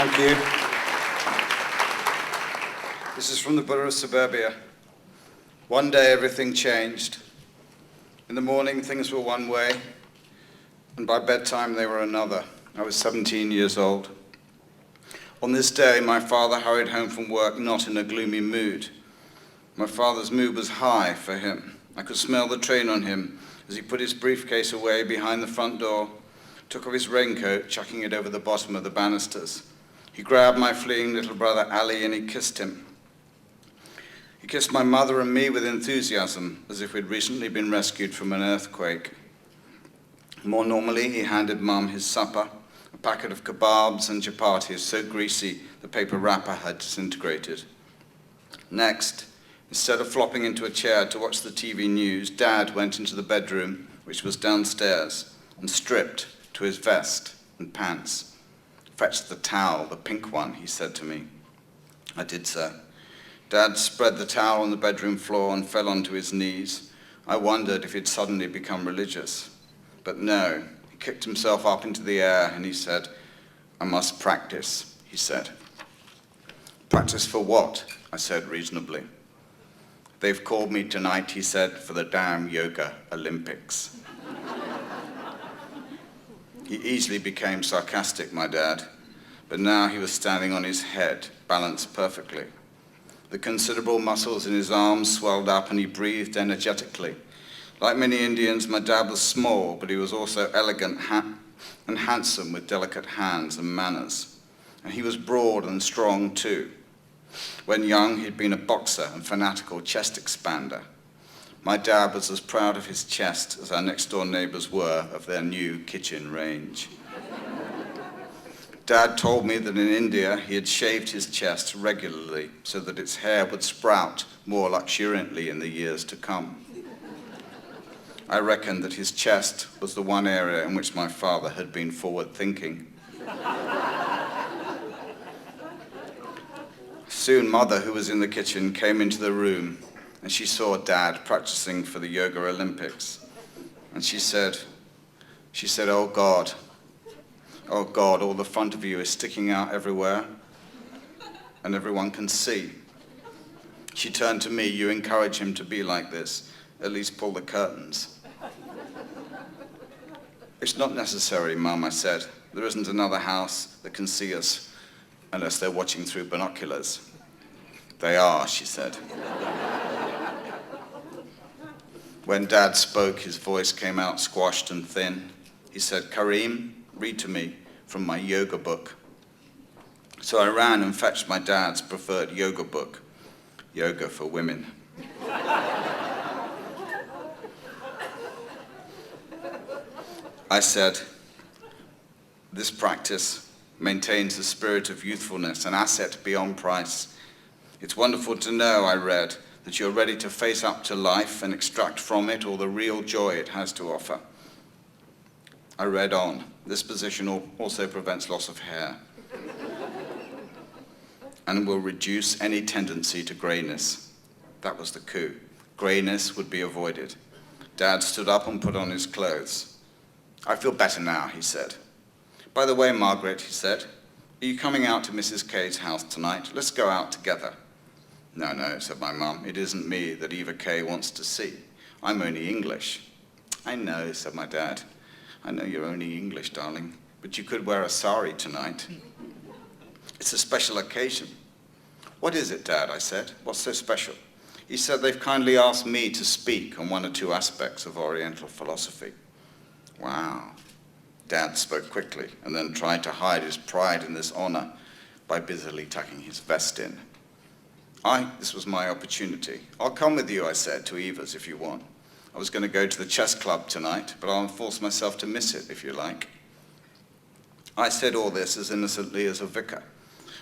Thank you. This is from the Buddha of Suburbia. One day everything changed. In the morning things were one way, and by bedtime they were another. I was 17 years old. On this day, my father hurried home from work, not in a gloomy mood. My father's mood was high for him. I could smell the train on him as he put his briefcase away behind the front door, took off his raincoat, chucking it over the bottom of the banisters. He grabbed my fleeing little brother Ali and he kissed him. He kissed my mother and me with enthusiasm, as if we'd recently been rescued from an earthquake. More normally, he handed Mum his supper, a packet of kebabs and chapatis so greasy the paper wrapper had disintegrated. Next, instead of flopping into a chair to watch the TV news, Dad went into the bedroom, which was downstairs, and stripped to his vest and pants. "Fetch the towel, the pink one," he said to me. I did so. Dad spread the towel on the bedroom floor and fell onto his knees. I wondered if he'd suddenly become religious. But no, he kicked himself up into the air and he said, "I must practice," he said. "Practice for what?" I said reasonably. "They've called me tonight," he said, "for the damn yoga Olympics." He easily became sarcastic, my dad, but now he was standing on his head, balanced perfectly. The considerable muscles in his arms swelled up and he breathed energetically. Like many Indians, my dad was small, but he was also elegant and handsome with delicate hands and manners. And he was broad and strong too. When young, he'd been a boxer and fanatical chest expander. My dad was as proud of his chest as our next-door neighbors were of their new kitchen range. Dad told me that in India he had shaved his chest regularly so that its hair would sprout more luxuriantly in the years to come. I reckoned that his chest was the one area in which my father had been forward-thinking. Soon Mother, who was in the kitchen, came into the room and she saw Dad practicing for the Yoga Olympics. And she said, "Oh God, all the front of you is sticking out everywhere and everyone can see." She turned to me, "You encourage him to be like this, at least pull the curtains." "It's not necessary, Mum," I said. "There isn't another house that can see us unless they're watching through binoculars." "They are," she said. When Dad spoke, his voice came out squashed and thin. He said, "Kareem, read to me from my yoga book." So I ran and fetched my dad's preferred yoga book, Yoga for Women. I said, "This practice maintains the spirit of youthfulness, an asset beyond price. It's wonderful to know," I read, "that you're ready to face up to life and extract from it all the real joy it has to offer." I read on. "This position also prevents loss of hair and will reduce any tendency to grayness." That was the coup. Grayness would be avoided. Dad stood up and put on his clothes. "I feel better now," he said. "By the way, Margaret," he said, "are you coming out to Mrs. K's house tonight? Let's go out together." "No," said my mum. "It isn't me that Eva K wants to see. I'm only English." "I know," said my dad. "I know you're only English, darling, but you could wear a sari tonight. It's a special occasion." "What is it, Dad?" I said. "What's so special?" He said, "They've kindly asked me to speak on one or two aspects of Oriental philosophy." Wow. Dad spoke quickly and then tried to hide his pride in this honor by busily tucking his vest in. This was my opportunity. "I'll come with you," I said, "to Eva's if you want. I was going to go to the chess club tonight, but I'll force myself to miss it if you like." I said all this as innocently as a vicar,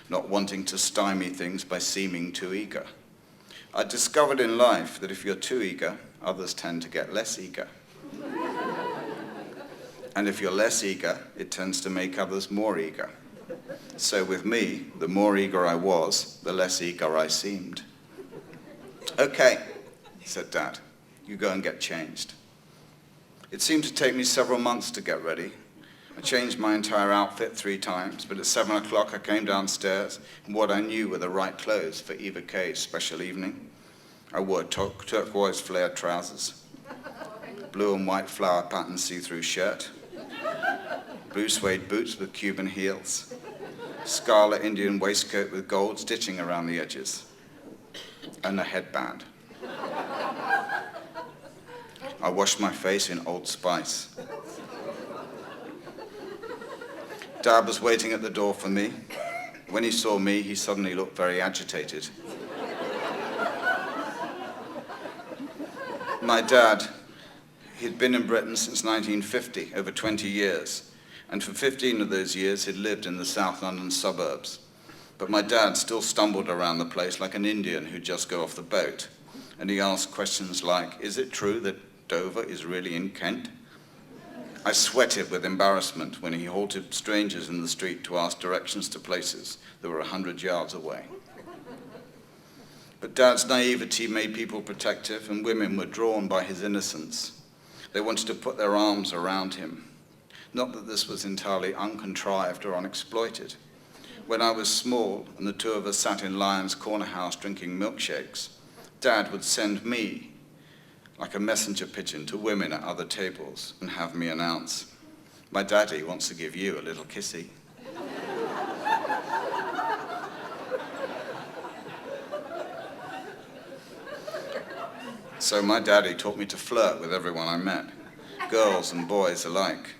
not wanting to stymie things by seeming too eager. I discovered in life that if you're too eager, others tend to get less eager. And if you're less eager, it tends to make others more eager. So with me, the more eager I was, the less eager I seemed. "Okay," said Dad, "you go and get changed." It seemed to take me several months to get ready. I changed my entire outfit 3 times, but at 7 o'clock I came downstairs in what I knew were the right clothes for Eva K's special evening. I wore turquoise flared trousers, blue and white flower pattern see-through shirt, blue suede boots with Cuban heels, scarlet Indian waistcoat with gold stitching around the edges, and a headband. I washed my face in Old Spice. Dad was waiting at the door for me. When he saw me, he suddenly looked very agitated. My dad, he'd been in Britain since 1950, over 20 years, and for 15 of those years he'd lived in the South London suburbs. But my dad still stumbled around the place like an Indian who'd just go off the boat, and he asked questions like, "Is it true that Dover is really in Kent?" I sweated with embarrassment when he halted strangers in the street to ask directions to places that were 100 yards away. But Dad's naivety made people protective, and women were drawn by his innocence. They wanted to put their arms around him. Not that this was entirely uncontrived or unexploited. When I was small and the two of us sat in Lyon's corner house drinking milkshakes, Dad would send me, like a messenger pigeon, to women at other tables and have me announce, "My daddy wants to give you a little kissy." So my daddy taught me to flirt with everyone I met, girls and boys alike,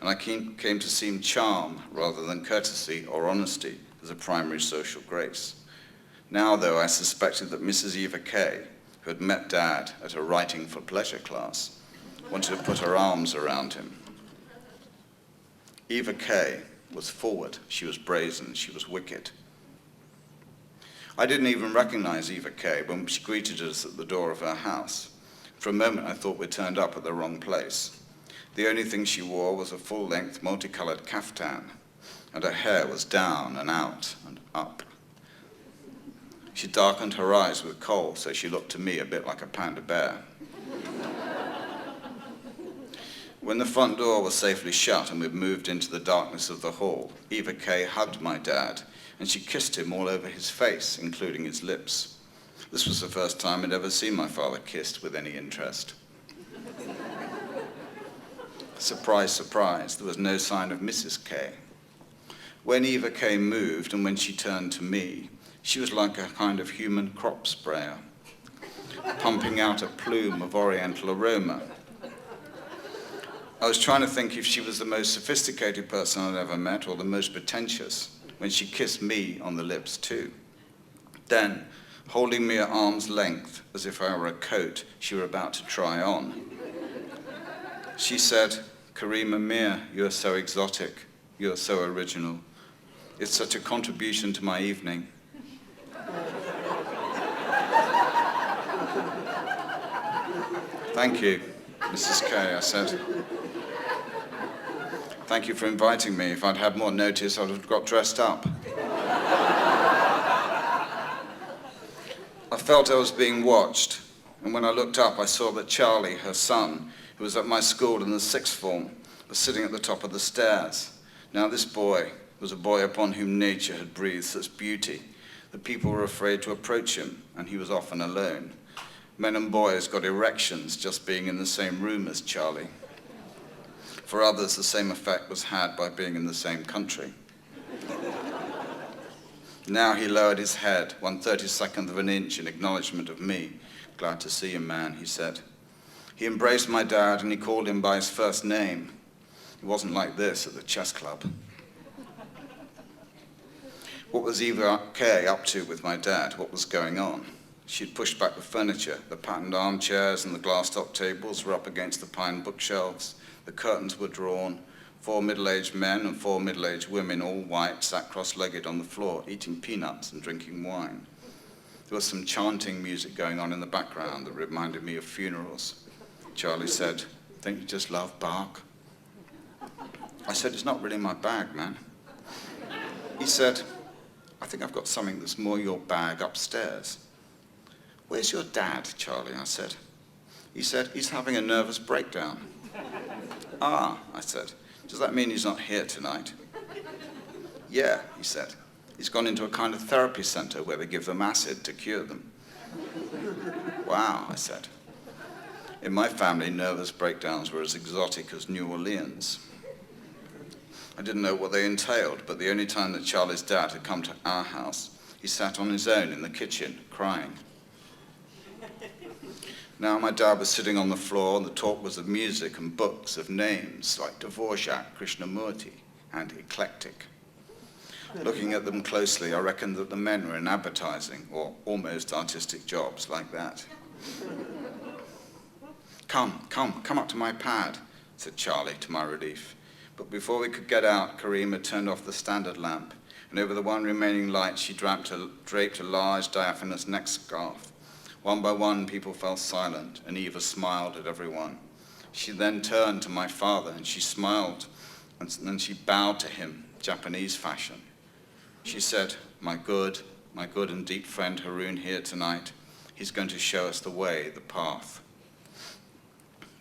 and I came to see charm rather than courtesy or honesty as a primary social grace. Now, though, I suspected that Mrs. Eva K, who had met Dad at a writing for pleasure class, wanted to put her arms around him. Eva K was forward, she was brazen, she was wicked. I didn't even recognize Eva K when she greeted us at the door of her house. For a moment I thought we'd turned up at the wrong place. The only thing she wore was a full-length multicolored caftan, and her hair was down and out and up. She darkened her eyes with kohl, so she looked to me a bit like a panda bear. When the front door was safely shut and we'd moved into the darkness of the hall, Eva K hugged my dad, and she kissed him all over his face, including his lips. This was the first time I'd ever seen my father kissed with any interest. Surprise, surprise, there was no sign of Mrs. K. When Eva K moved and when she turned to me, she was like a kind of human crop sprayer, pumping out a plume of oriental aroma. I was trying to think if she was the most sophisticated person I'd ever met or the most pretentious, when she kissed me on the lips too. Then, holding me at arm's length, as if I were a coat she were about to try on, she said, "Karima Mir, you are so exotic, you are so original. It's such a contribution to my evening." "Thank you, Mrs. K," I said. "Thank you for inviting me. If I'd had more notice, I'd have got dressed up." I felt I was being watched, and when I looked up, I saw that Charlie, her son, who was at my school in the 6th form, was sitting at the top of the stairs. Now this boy was a boy upon whom nature had breathed such beauty that people were afraid to approach him, and he was often alone. Men and boys got erections just being in the same room as Charlie. For others, the same effect was had by being in the same country. Now he lowered his head, 1/32 of an inch in acknowledgement of me. "Glad to see you, man," he said. He embraced my dad and he called him by his first name. It wasn't like this at the chess club. What was Eva K up to with my dad? What was going on? She'd pushed back the furniture. The patterned armchairs and the glass-top tables were up against the pine bookshelves. The curtains were drawn. 4 middle-aged men and 4 middle-aged women, all white, sat cross-legged on the floor, eating peanuts and drinking wine. There was some chanting music going on in the background that reminded me of funerals. Charlie said, "Don't you just love Bach?" I said, "It's not really my bag, man." He said, "I think I've got something that's more your bag upstairs." "Where's your dad, Charlie?" I said. He said, "He's having a nervous breakdown." "Ah," I said, Does that mean he's not here tonight? Yeah, he said. He's gone into a kind of therapy center where they give them acid to cure them. Wow, I said. In my family, nervous breakdowns were as exotic as New Orleans. I didn't know what they entailed, but the only time that Charlie's dad had come to our house, he sat on his own in the kitchen, crying. Now my dad was sitting on the floor, and the talk was of music and books, of names like Dvorak, Krishnamurti, and eclectic. Looking at them closely, I reckoned that the men were in advertising, or almost artistic jobs like that. Come up to my pad, said Charlie, to my relief. But before we could get out, Karima turned off the standard lamp, and over the one remaining light she draped a large diaphanous neck scarf. One by one, people fell silent, and Eva smiled at everyone. She then turned to my father, and she smiled, and then she bowed to him, Japanese fashion. She said, my good and deep friend Haroon here tonight, he's going to show us the way, the path.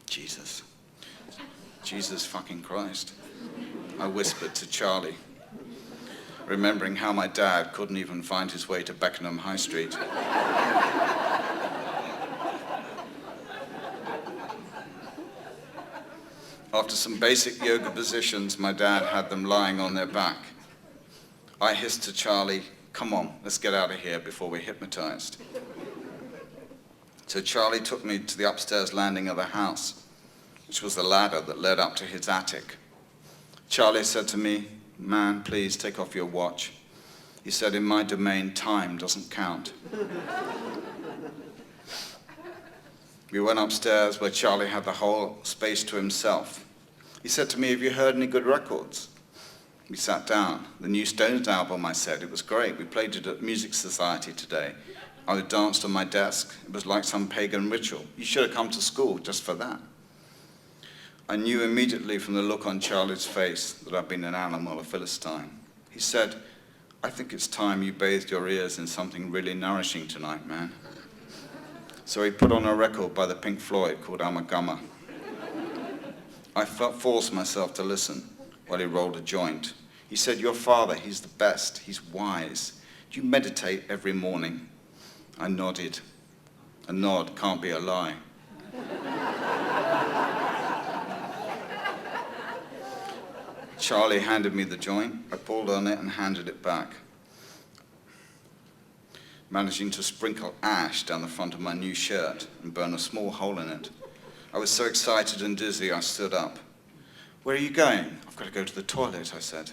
Jesus fucking Christ, I whispered to Charlie, remembering how my dad couldn't even find his way to Beckenham High Street. After some basic yoga positions, my dad had them lying on their back. I hissed to Charlie, come on, let's get out of here before we're hypnotized. So Charlie took me to the upstairs landing of the house, which was the ladder that led up to his attic. Charlie said to me, man, please take off your watch. He said, in my domain, time doesn't count. We went upstairs where Charlie had the whole space to himself. He said to me, have you heard any good records? We sat down. The new Stones album, I said, it was great. We played it at Music Society today. I danced on my desk. It was like some pagan ritual. You should have come to school just for that. I knew immediately from the look on Charlie's face that I'd been an animal, a Philistine. He said, I think it's time you bathed your ears in something really nourishing tonight, man. So he put on a record by the Pink Floyd called Amagama. I forced myself to listen while he rolled a joint. He said, your father, he's the best, he's wise. Do you meditate every morning? I nodded. A nod can't be a lie. Charlie handed me the joint. I pulled on it and handed it back, managing to sprinkle ash down the front of my new shirt and burn a small hole in it. I was so excited and dizzy, I stood up. Where are you going? I've got to go to the toilet, I said.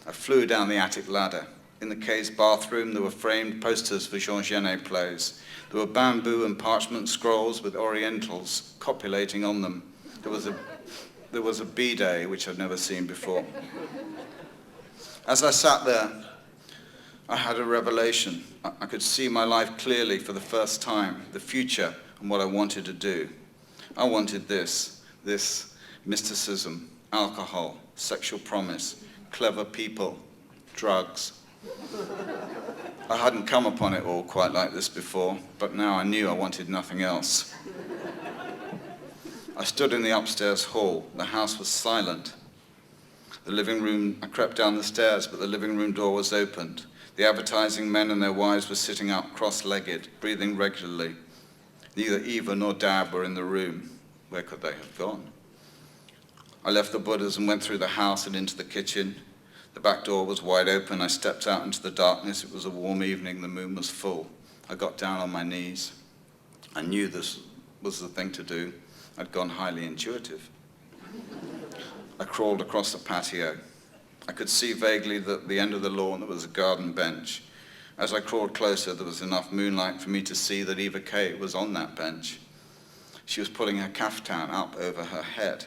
I flew down the attic ladder. In the K's bathroom, there were framed posters for Jean Genet plays. There were bamboo and parchment scrolls with Orientals copulating on them. There was a bidet, which I'd never seen before. As I sat there, I had a revelation. I could see my life clearly for the first time, the future and what I wanted to do. I wanted this mysticism, alcohol, sexual promise, clever people, drugs. I hadn't come upon it all quite like this before, but now I knew I wanted nothing else. I stood in the upstairs hall. The house was silent. I crept down the stairs, but the living room door was opened. The advertising men and their wives were sitting up cross-legged, breathing regularly. Neither Eva nor Dad were in the room. Where could they have gone? I left the Buddhas and went through the house and into the kitchen. The back door was wide open. I stepped out into the darkness. It was a warm evening. The moon was full. I got down on my knees. I knew this was the thing to do. I'd gone highly intuitive. I crawled across the patio. I could see vaguely that at the end of the lawn there was a garden bench. As I crawled closer, there was enough moonlight for me to see that Eva K was on that bench. She was pulling her kaftan up over her head.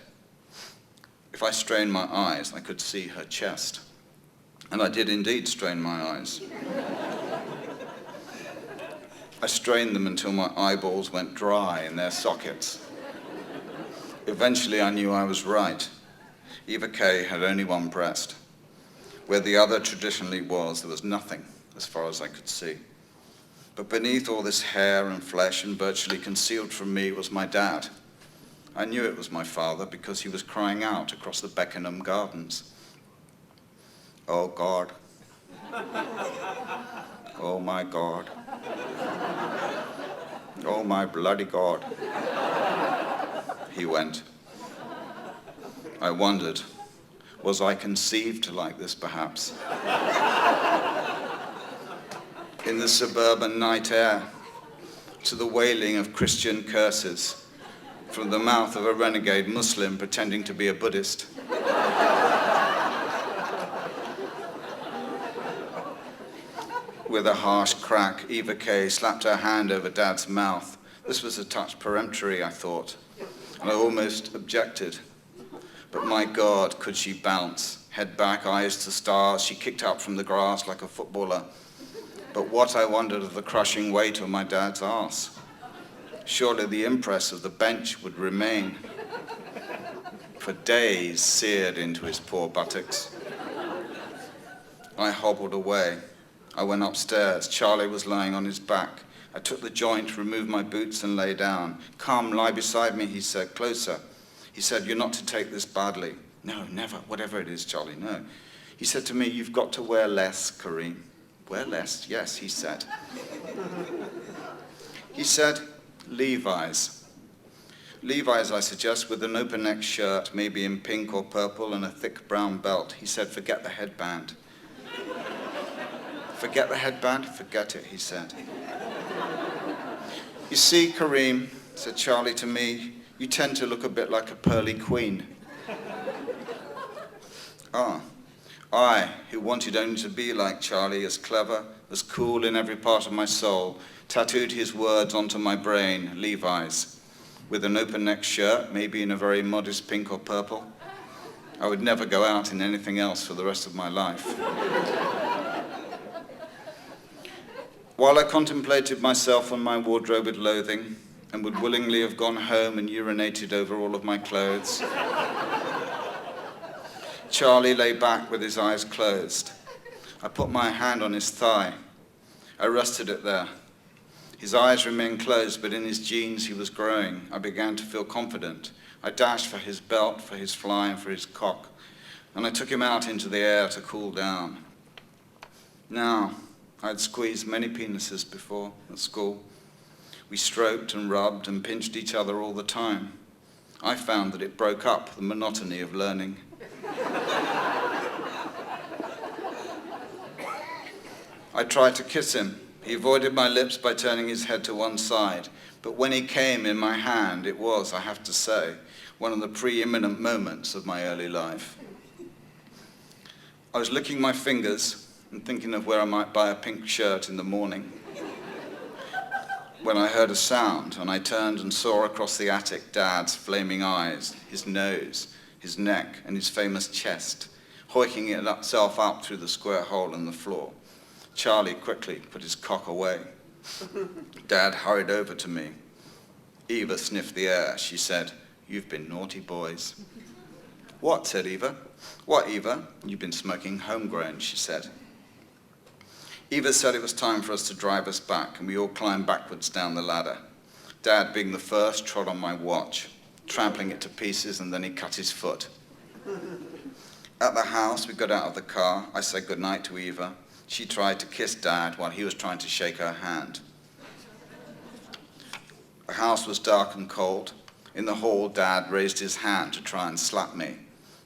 If I strained my eyes, I could see her chest. And I did indeed strain my eyes. I strained them until my eyeballs went dry in their sockets. Eventually, I knew I was right. Eva K had only one breast. Where the other traditionally was, there was nothing, as far as I could see. But beneath all this hair and flesh and virtually concealed from me was my dad. I knew it was my father because he was crying out across the Beckenham Gardens. Oh God. Oh my God. Oh my bloody God. He went. I wondered, was I conceived like this perhaps? In the suburban night air, to the wailing of Christian curses from the mouth of a renegade Muslim pretending to be a Buddhist. With a harsh crack, Eva K slapped her hand over Dad's mouth. This was a touch peremptory, I thought, and I almost objected. But my God, could she bounce? Head back, eyes to stars, she kicked up from the grass like a footballer. But what I wondered of the crushing weight of my dad's arse. Surely the impress of the bench would remain for days seared into his poor buttocks. I hobbled away. I went upstairs. Charlie was lying on his back. I took the joint, removed my boots and lay down. Come, lie beside me, he said, closer. He said, you're not to take this badly. No, never, whatever it is, Charlie, no. He said to me, you've got to wear less, Kareem. Wear less? Yes, he said. He said, Levi's. Levi's, I suggest, with an open-neck shirt, maybe in pink or purple, and a thick brown belt. He said, forget the headband. Forget the headband? Forget it, he said. You see, Kareem, said Charlie to me, you tend to look a bit like a pearly queen. Ah, I, who wanted only to be like Charlie, as clever, as cool in every part of my soul, tattooed his words onto my brain, Levi's, with an open-neck shirt, maybe in a very modest pink or purple. I would never go out in anything else for the rest of my life. While I contemplated myself on my wardrobe with loathing, and would willingly have gone home and urinated over all of my clothes, Charlie lay back with his eyes closed. I put my hand on his thigh. I rested it there. His eyes remained closed, but in his jeans he was growing. I began to feel confident. I dashed for his belt, for his fly, and for his cock, and I took him out into the air to cool down. Now, I'd squeezed many penises before at school. We stroked and rubbed and pinched each other all the time. I found that it broke up the monotony of learning. I tried to kiss him. He avoided my lips by turning his head to one side. But when he came in my hand, it was, I have to say, one of the preeminent moments of my early life. I was licking my fingers and thinking of where I might buy a pink shirt in the morning when I heard a sound, and I turned and saw across the attic Dad's flaming eyes, his nose, his neck, and his famous chest, hoiking itself up through the square hole in the floor. Charlie quickly put his cock away. Dad hurried over to me. Eva sniffed the air. She said, "You've been naughty boys." "What?" said Eva. "What, Eva? You've been smoking homegrown," she said. Eva said it was time for us to drive us back, and we all climbed backwards down the ladder. Dad, being the first, trod on my watch, trampling it to pieces, and then he cut his foot. At the house, we got out of the car. I said goodnight to Eva. She tried to kiss Dad while he was trying to shake her hand. The house was dark and cold. In the hall, Dad raised his hand to try and slap me,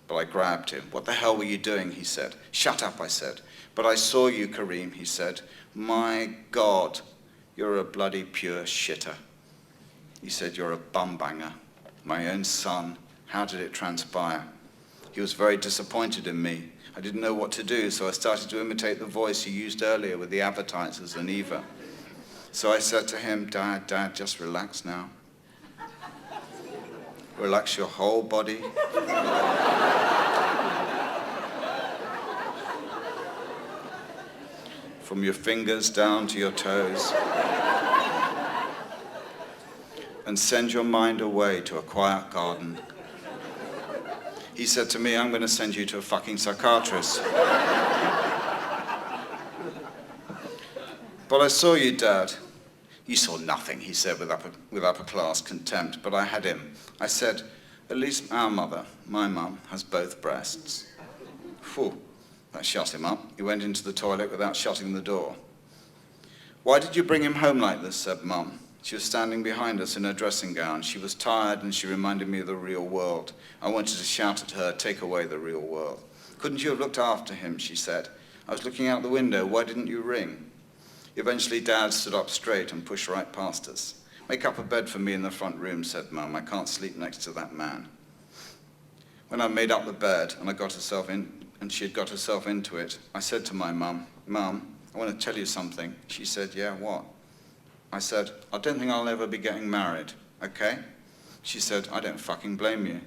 but I grabbed him. "What the hell were you doing?" he said. "Shut up," I said. "But I saw you, Kareem," he said. "My God, you're a bloody pure shitter." He said, "You're a bumbanger." My own son. How did it transpire? He was very disappointed in me. I didn't know what to do, so I started to imitate the voice he used earlier with the advertisers and Eva. So I said to him, Dad, just relax now. Relax your whole body. From your fingers down to your toes. And send your mind away to a quiet garden. He said to me, "I'm going to send you to a fucking psychiatrist." But I saw you, Dad. You saw nothing, he said with upper-class contempt, but I had him. I said, at least our mother, my mum, has both breasts. Phew, that shut him up. He went into the toilet without shutting the door. Why did you bring him home like this, said Mum. She was standing behind us in her dressing gown. She was tired and she reminded me of the real world. I wanted to shout at her, take away the real world. Couldn't you have looked after him, she said. I was looking out the window, why didn't you ring? Eventually Dad stood up straight and pushed right past us. Make up a bed for me in the front room, said Mum. I can't sleep next to that man. When I made up the bed and she had got herself into it, I said to my mum, Mum, I want to tell you something. She said, yeah, what? I said, I don't think I'll ever be getting married, okay? She said, I don't fucking blame you.